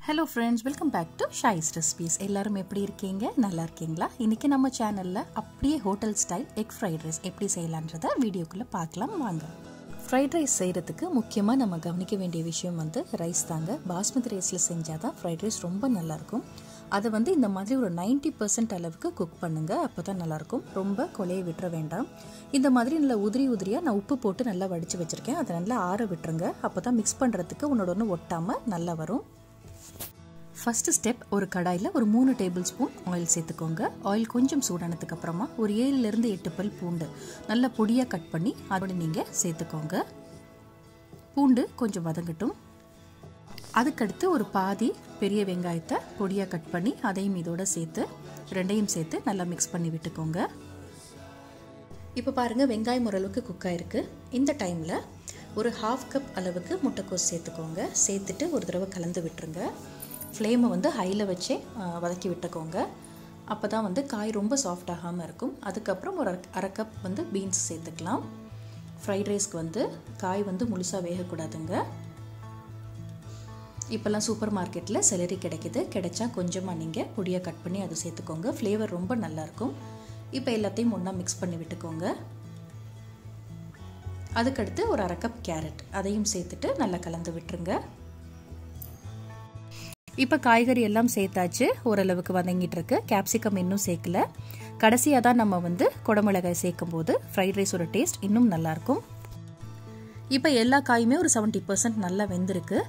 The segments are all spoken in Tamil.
Hello friends, welcome back to Shai's Recipes. எல்லாரும் எப்படி இருக்கீங்க? நல்லா இருக்கீங்களா? இன்னைக்கு நம்ம சேனல்ல அப்படியே hotel style egg fried rice எப்படி செய்யலாம்ன்றத வீடியோக்குள்ள பார்க்கலாம் வாங்க. ஃப்ரைட் ரைஸ் செய்யறதுக்கு முக்கியமா நம்ம கவனிக்க வேண்டிய விஷயம் ரைஸ் தாங்க. பாஸ்மதி ரைஸ்ல செஞ்சாதான் ஃப்ரைட் ரைஸ் ரொம்ப நல்லா இருக்கும். அதை இந்த மாதிரி ஒரு 90% அளவுக்கு குக் பண்ணுங்க. அப்பதான் நல்லா இருக்கும். ரொம்ப கொலைய விட்டுற வேண்டாம். இந்த மாதிரி நல்ல உதிரியா நான் உப்பு போட்டு நல்லா வடிச்சு வச்சிருக்கேன். அதை நல்லா ஆற விட்டுருங்க. அப்பதான் மிக்ஸ் பண்றதுக்கு ஒன்னோட ஒட்டாம நல்லா வரும். ஃபர்ஸ்ட் ஸ்டெப், ஒரு கடாயில் ஒரு 3 டேபிள் ஸ்பூன் ஆயில் சேர்த்துக்கோங்க. ஆயில் கொஞ்சம் சூடானதுக்கு அப்புறமா ஒரு 7லிருந்து 8 பல் பூண்டு நல்லா பொடியாக கட் பண்ணி அதோட நீங்கள் சேர்த்துக்கோங்க. பூண்டு கொஞ்சம் வதங்கட்டும். அதுக்கடுத்து ஒரு பாதி பெரிய வெங்காயத்தை பொடியாக கட் பண்ணி அதையும் இதோட ரெண்டையும் சேர்த்து நல்லா மிக்ஸ் பண்ணி விட்டுக்கோங்க. இப்போ பாருங்கள், வெங்காயம் ஓரளவுக்கு குக் ஆயிருக்கு. இந்த டைமில் ஒரு 1/2 கப் அளவுக்கு முட்டைக்கோஸ் சேர்த்துக்கோங்க. சேர்த்துட்டு ஒரு தடவை கலந்து விட்டுருங்க. ஃப்ளேமை ஹையில் வச்சே வதக்கி விட்டுக்கோங்க. அப்போ தான் காய் ரொம்ப சாஃப்ட் ஆகாமல் இருக்கும். அதுக்கப்புறம் ஒரு 1/2 கப் பீன்ஸ் சேர்த்துக்கலாம். ஃப்ரைட் ரைஸ்க்கு காய் முழுசாக வேகக்கூடாதுங்க. இப்போல்லாம் சூப்பர் மார்க்கெட்டில் செலரி கிடைச்சா கொஞ்சமாக நீங்கள் பொடியாக கட் பண்ணி அதை சேர்த்துக்கோங்க. ஃப்ளேவர் ரொம்ப நல்லாயிருக்கும். இப்போ எல்லாத்தையும் ஒன்றா மிக்ஸ் பண்ணி விட்டுக்கோங்க. அதுக்கடுத்து ஒரு 1/2 கப் கேரட் அதையும் சேர்த்துட்டு நல்லா கலந்து விட்டுருங்க. இப்போ காய்கறி எல்லாம் சேர்த்தாச்சு. ஓரளவுக்கு வதங்கிட்டு இருக்கு. கேப்சிகம் இன்னும் சேர்க்கல. கடைசியாக தான் நம்ம குடமிளகாய் சேர்க்கும் போது ஃப்ரைட் ரைஸோட டேஸ்ட் இன்னும் நல்லாயிருக்கும். இப்போ எல்லா காயுமே ஒரு 70% நல்லா வெந்திருக்கு.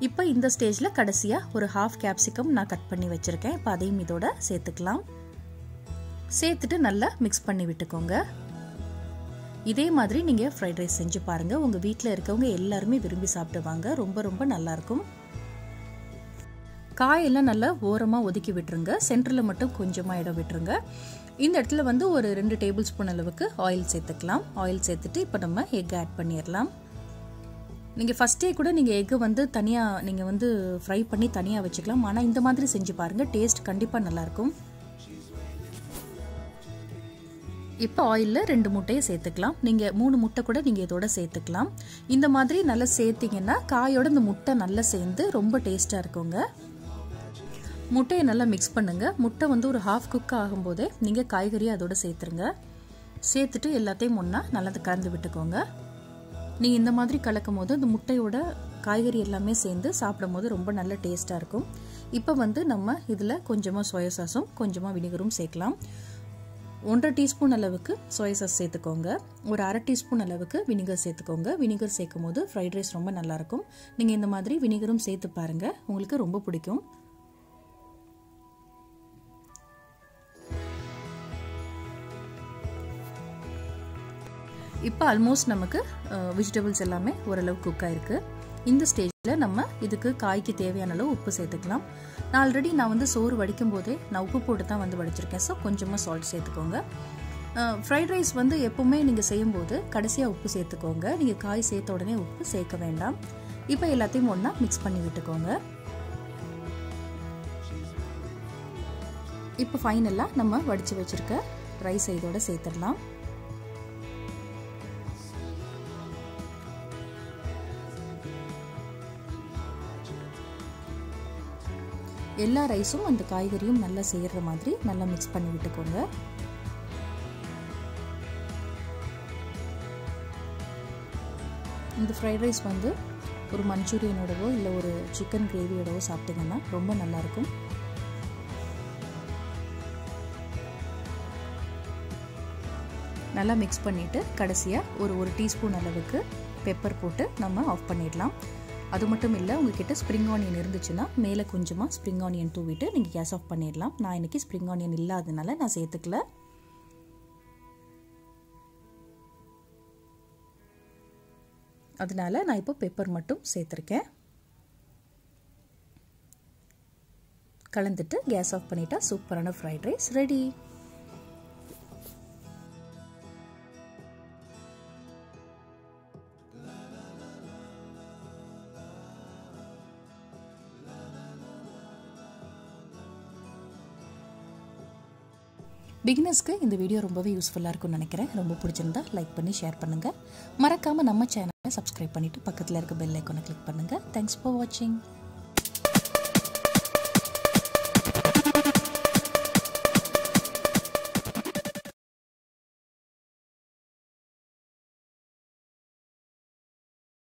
இப்போ இந்த ஸ்டேஜில் கடைசியாக ஒரு 1/2 கேப்சிகம் நான் கட் பண்ணி வச்சுருக்கேன். இப்போ அதையும் இதோட சேர்த்துக்கலாம். சேர்த்துட்டு நல்லா மிக்ஸ் பண்ணி விட்டுக்கோங்க. இதே மாதிரி நீங்கள் ஃப்ரைட் ரைஸ் செஞ்சு பாருங்கள். உங்கள் வீட்டில் இருக்கவங்க எல்லாருமே விரும்பி சாப்பிடுவாங்க. ரொம்ப ரொம்ப நல்லாயிருக்கும். காயெல்லாம் நல்லா ஓரமாக ஒதுக்கி விட்டுருங்க. சென்டரில் மட்டும் கொஞ்சமாக இடம் விட்டுருங்க. இந்த இடத்துல ஒரு 2 டேபிள் ஸ்பூன் அளவுக்கு ஆயில் சேர்த்துக்கலாம். ஆயில் சேர்த்துட்டு இப்போ நம்ம எக் ஆட் பண்ணிடலாம். நீங்கள் ஃபஸ்ட்டே கூட நீங்கள் எக்கு தனியாக நீங்கள் ஃப்ரை பண்ணி தனியாக வச்சுக்கலாம். ஆனால் இந்த மாதிரி செஞ்சு பாருங்கள், டேஸ்ட் கண்டிப்பாக நல்லாயிருக்கும். இப்போ ஆயிலில் 2 முட்டையை சேர்த்துக்கலாம். நீங்கள் 3 முட்டை கூட நீங்கள் இதோட சேர்த்துக்கலாம். இந்த மாதிரி நல்லா சேர்த்திங்கன்னா காயோட இந்த முட்டை நல்லா சேர்ந்து ரொம்ப டேஸ்ட்டாக இருக்குங்க. முட்டையை நல்லா மிக்ஸ் பண்ணுங்க. முட்டை ஒரு 1/2 குக் ஆகும்போதே நீங்கள் காய்கறியை அதோட சேர்த்துருங்க. சேர்த்துட்டு எல்லாத்தையும் ஒன்றா நல்லா கலந்து விட்டுக்கோங்க. நீங்கள் இந்த மாதிரி கலக்கும் போது இந்த முட்டையோட காய்கறி எல்லாமே சேர்ந்து சாப்பிடும் போது ரொம்ப நல்ல டேஸ்ட்டாக இருக்கும். இப்போ நம்ம இதில் கொஞ்சமாக சோயா சாஸும் கொஞ்சமாக வினிகரும் சேர்க்கலாம். 1/2 டீஸ்பூன் அளவுக்கு சோயா சாஸ் சேர்த்துக்கோங்க. ஒரு 1/2 டீஸ்பூன் அளவுக்கு வினிகர் சேர்த்துக்கோங்க. வினிகர் சேர்க்கும் போது ஃப்ரைட் ரைஸ் ரொம்ப நல்லாயிருக்கும். நீங்கள் இந்த மாதிரி வினிகரும் சேர்த்து பாருங்கள், உங்களுக்கு ரொம்ப பிடிக்கும். இப்போ ஆல்மோஸ்ட் நமக்கு வெஜிடபிள்ஸ் எல்லாமே ஓரளவு குக் ஆயிருக்கு. இந்த ஸ்டேஜில் நம்ம இதுக்கு காய்க்கு தேவையான அளவு உப்பு சேர்த்துக்கலாம். நான் ஆல்ரெடி சோறு வடிக்கும் போதே நான் உப்பு போட்டு தான் வடிச்சிருக்கேன். ஸோ கொஞ்சமாக சால்ட் சேர்த்துக்கோங்க. ஃப்ரைட் ரைஸ் எப்போவுமே நீங்கள் செய்யும்போது கடைசியாக உப்பு சேர்த்துக்கோங்க. நீங்கள் காய் சேர்த்த உடனே உப்பு சேர்க்க வேண்டாம். இப்போ எல்லாத்தையும் ஒன்றா மிக்ஸ் பண்ணி விட்டுக்கோங்க. இப்போ ஃபைனலாக நம்ம வடித்து வச்சுருக்க ரைஸை இதோட சேர்த்துடலாம். எல்லா ரைஸும் அந்த காய்கறியும் நல்லா செய்கிற மாதிரி நல்லா மிக்ஸ் பண்ணி விட்டுக்கோங்க. இந்த ஃப்ரைட் ரைஸ் ஒரு மஞ்சூரியனோடவோ இல்லை ஒரு சிக்கன் கிரேவியோடவோ சாப்பிட்டீங்கன்னா ரொம்ப நல்லாயிருக்கும். நல்லா மிக்ஸ் பண்ணிவிட்டு கடைசியாக ஒரு டீஸ்பூன் அளவுக்கு பெப்பர் போட்டு நம்ம ஆஃப் பண்ணிடலாம். அது மட்டும் இல்லை, உங்ககிட்ட ஸ்ப்ரிங் ஆனியன் இருந்துச்சுன்னா மேலே கொஞ்சமாக ஸ்ப்ரிங் ஆனியன் தூவிட்டு நீங்கள் கேஸ் ஆஃப் பண்ணிடலாம். நான் இன்றைக்கி ஸ்ப்ரிங் ஆனியன் இல்லாததுனால நான் சேர்த்துக்கல. அதனால நான் இப்போ பெப்பர் மட்டும் சேர்த்துருக்கேன். கலந்துட்டு கேஸ் ஆஃப் பண்ணிட்டா சூப்பரான ஃப்ரைட் ரைஸ் ரெடி. பிகினர்ஸ்க்கு இந்த வீடியோ ரொம்பவே யூஸ்ஃபுல்லாக இருக்கும்னு நினைக்கிறேன். ரொம்ப பிடிச்சிருந்தா லைக் பண்ணி ஷேர் பண்ணுங்கள். மறக்காமல் நம்ம சேனலை சப்ஸ்கிரைப் பண்ணிவிட்டு பக்கத்தில் இருக்க பெல் ஐக்கானை கிளிக் பண்ணுங்கள். தேங்க்ஸ் ஃபார் வாட்சிங்.